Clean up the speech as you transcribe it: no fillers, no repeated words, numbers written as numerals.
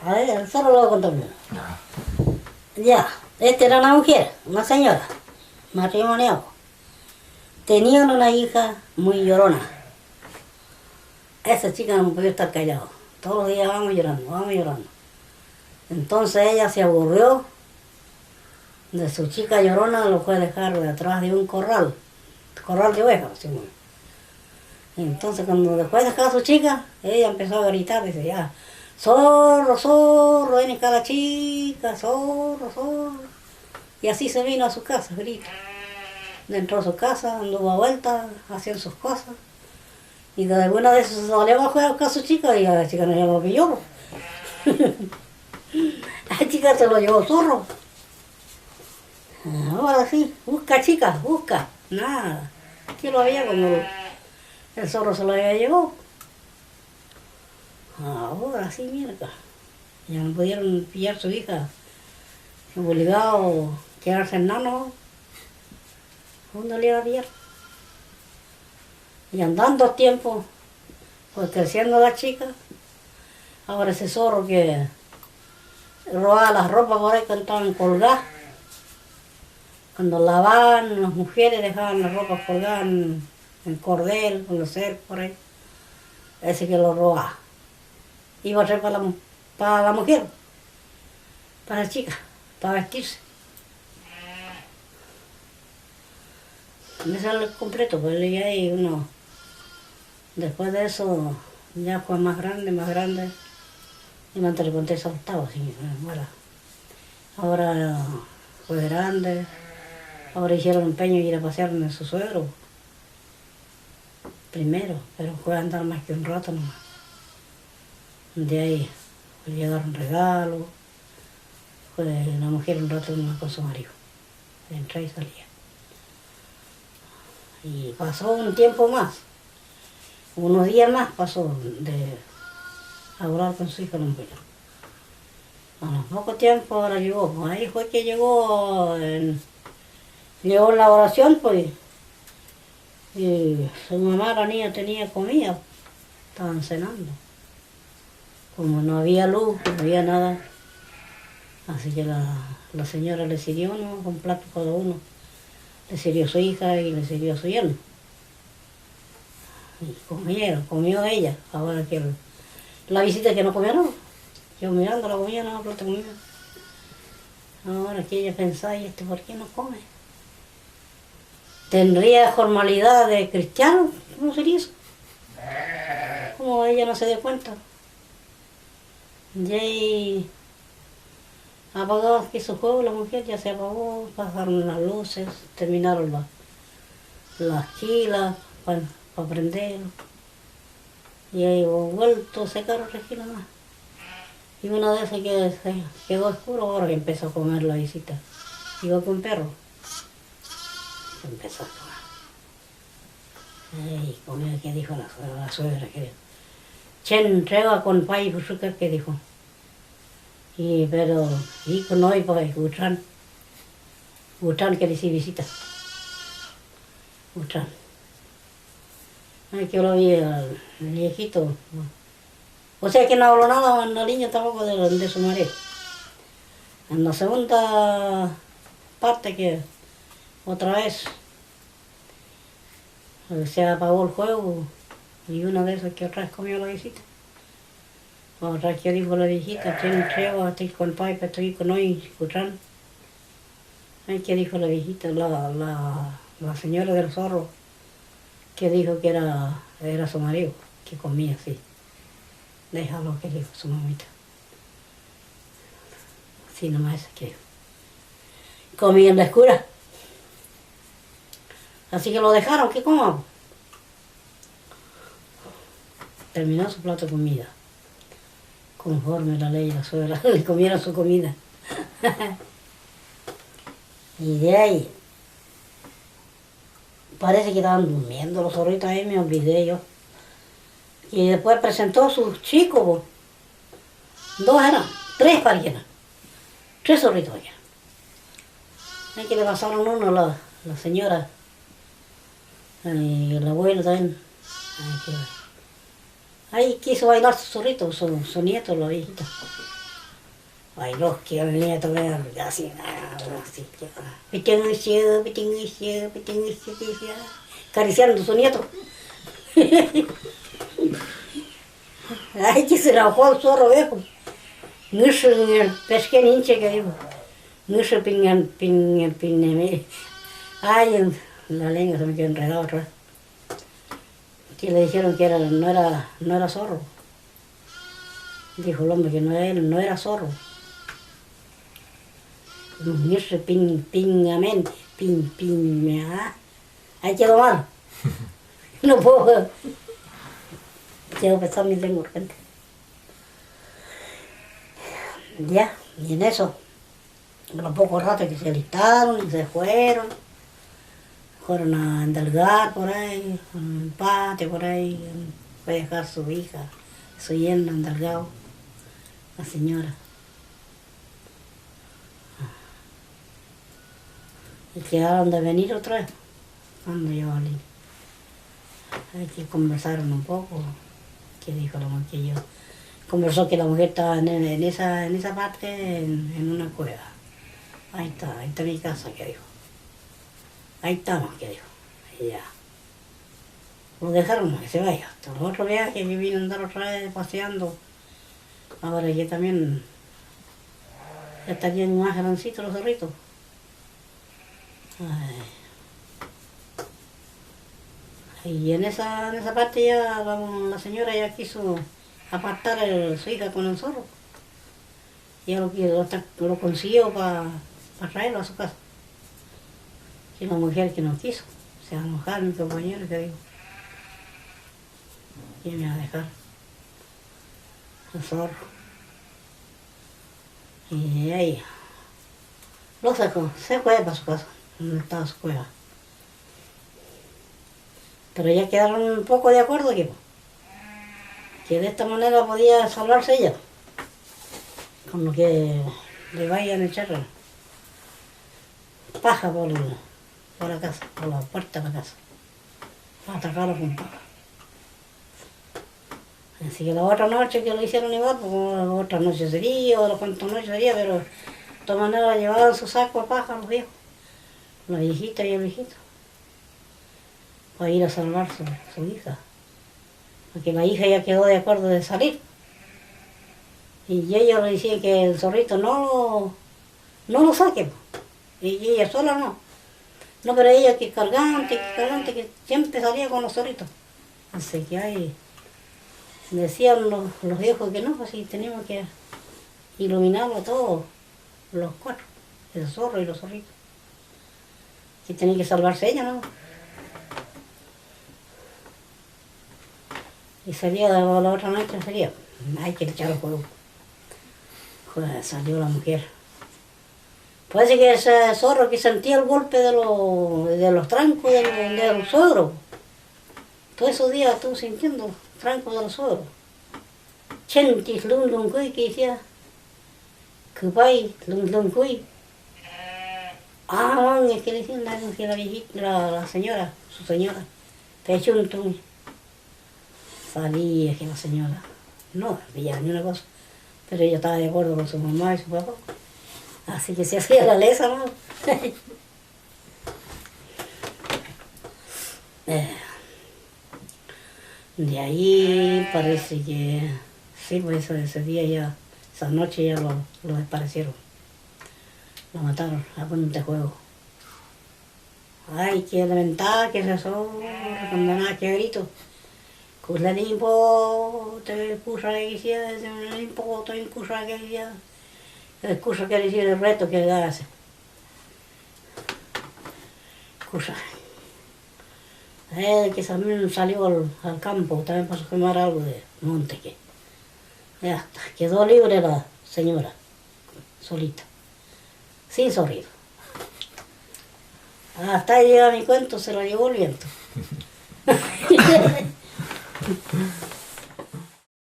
A ver, solo lo voy a contar primero. Ya. Ya, esta era una mujer, una señora, matrimoniado. Tenían una hija muy llorona. Esa chica no podía estar callada. Todos los días vamos llorando, vamos llorando. Entonces ella se aburrió de su chica llorona, lo fue a dejar detrás de un corral de ovejas. ¿Sí? Entonces cuando después de dejar a su chica, ella empezó a gritar, dice, ya, zorro, zorro, ven acá la chica, zorro, zorro. Y así se vino a su casa, grita. Dentro de su casa, anduvo a vuelta, haciendo sus cosas. Y de alguna vez se salió abajo a buscar a su chica y a la chica no ya lo pilló. La chica se lo llevó zorro. Ahora sí, busca chica, busca. Nada. ¿Quién lo había cuando el zorro se lo había llevado? Ahora sí, mierda. Ya no pudieron pillar a su hija. Se obligado a quedarse enano. ¿Dónde le iba a pillar? Y andando tiempo, pues creciendo la chica. Ahora ese zorro que robaba las ropas por ahí que estaban colgadas. Cuando lavaban, las mujeres dejaban las ropas colgadas en cordel, con los cercos por ahí. Ese que lo robaba. Iba a traer para la mujer, para la chica, para vestirse. Me sale completo, pues leí ahí uno. Después de eso ya fue más grande. Y antes le conté esa octava, así, bueno. Ahora fue grande. Ahora hicieron empeño de ir a pasear con su suegro. Primero, pero fue a andar más que un rato nomás. De ahí le llegaron regalos. Fue la mujer un rato nomás con su marido. Entraba y salía. Y pasó un tiempo más. Unos días más pasó de hablar con su hija la mujer. A los poco tiempo ahora llegó. Pues ahí fue que llegó en la oración, pues. Y su mamá, la niña, tenía comida. Estaban cenando. Como no había luz, no había nada. Así que la señora le sirvió, ¿no? Un plato cada uno. Le sirvió a su hija y le sirvió a su yerno. Y comió ella. Ahora que la visita que no comió, no. Yo mirando la comida, no, plato de comida. Ahora que ella pensaba, ¿y por qué no come? ¿Tendría formalidad de cristiano? ¿Cómo sería eso? ¿Cómo ella no se dio cuenta? Y ahí apagó aquí su juego, la mujer ya se apagó, pasaron las luces, terminaron las quilas para prender. Y ahí vuelto a secar Regina más. Y una vez que se quedó oscuro, ahora que empezó a comer la visita. Iba con un perro. Empezó a comer. Y comió, ¿qué dijo la suegra? Que dijo, Chen, treva con pai, ¿qué dijo? Pero, y con hoy, pues, Gutran que dice visita. Gutran. Ay, que lo vi al viejito. O sea que no habló nada en la niña tampoco de su marido. En la segunda parte que otra vez se apagó el juego y una de esas que otra vez comió la visita. Otra vez que dijo la viejita, estoy con pai, estoy con hoy, Gutran. Ay, que dijo la viejita, la señora del zorro, que dijo que era su marido, que comía así. Déjalo que dijo su mamita. Así nomás es que comía en la escura. Así que lo dejaron, ¿qué comamos? Terminó su plato de comida. Conforme la ley, la suegra le comieron su comida. Y de ahí, parece que estaban durmiendo los zorritos ahí, me olvidé yo. Y después presentó a sus chicos, tres parejas, tres zorritos allá. Hay que le pasaron uno a la señora y el abuelo también. Ahí quiso bailar su zorrito, su nieto, la viejita. Ay, los que el nieto me así, así, pitinguicio, pitinguicio, pitinguicio, acariciando a su nieto. Ay, que se la fue el zorro viejo. Nushu pesque ninche que digo. Nushu pingan. Ay, la lengua se me quedó enredada otra vez. Que le dijeron que no era zorro. Dijo el hombre que no era zorro. Nushu pingamen, ahí quedó mal. No puedo. Quiero pensar mi lengua urgente. Ya, y en eso, a los pocos ratos que se alistaron y se fueron a endalgar por ahí, un patio por ahí, fue a dejar su hija, su yerno endalgado, la señora. Y quedaron de venir otra vez, cuando yo volví. Hay que conversar un poco, que dijo la mujer que yo. Conversó que la mujer estaba en esa parte, en una cueva. Ahí está mi casa, que dijo. Ahí estamos, que dijo. Y ya. Lo dejaron que se vaya. Hasta los otros viajes que vino a andar otra vez paseando. Ahora que también ya estarían más grandecitos los zorritos. Y en esa parte ya la señora ya quiso apartar a su hija con el zorro. Y ya lo consiguió para traerlo a su casa. Y la mujer que no quiso. Se va a enojar mi compañero que dijo. ¿Quién me va a dejar? El zorro. Y ahí lo sacó, se fue para su casa, donde estaba su cueva. Pero ya quedaron un poco de acuerdo que de esta manera podía salvarse ella, con lo que le vayan a echar paja por la casa, por la puerta de la casa, para atacarlo con paja. Así que la otra noche que lo hicieron igual, pues otra noche sería, o cuántas noches sería, pero de todas maneras llevaban su saco de paja los viejos, la viejita y el viejito, para ir a salvar su hija. Porque la hija ya quedó de acuerdo de salir. Y ellos le decían que el zorrito no lo saquen. Y ella sola no. No, pero ella que cargante, que siempre salía con los zorritos. Así que ahí decían los viejos que no, pues sí, teníamos que iluminarlo a todos, los cuatro, el zorro y los zorritos. Que tenía que salvarse ella, ¿no? Y salía la otra noche, hay que echar el fuego. Joder, salió la mujer. Parece que ese zorro que sentía el golpe de los trancos de los suegros. Todos esos días estuvo sintiendo trancos de los suegros. Chentis lung que decía, Kupay lung kui. Es que le decían la viejita, la señora, su señora, Pechuntung. Sabía que la señora no veía ni una cosa, pero ella estaba de acuerdo con su mamá y su papá, así que se hacía la lesa, ¿no? De ahí parece que sí, pues ese día ya, esa noche ya lo desaparecieron, lo mataron a punta de juego. Ay, que lamentar, que se condenada, que grito. Kulla limpo, te kusa que decía, limpo, te kusa que decía, el kusa que decía el reto que hace. Kusa. Que también salió al campo, también para quemar algo de monte que. Ya está, quedó libre la señora, solita, sin zorrito. Hasta ahí llega mi cuento, se lo llevó el viento.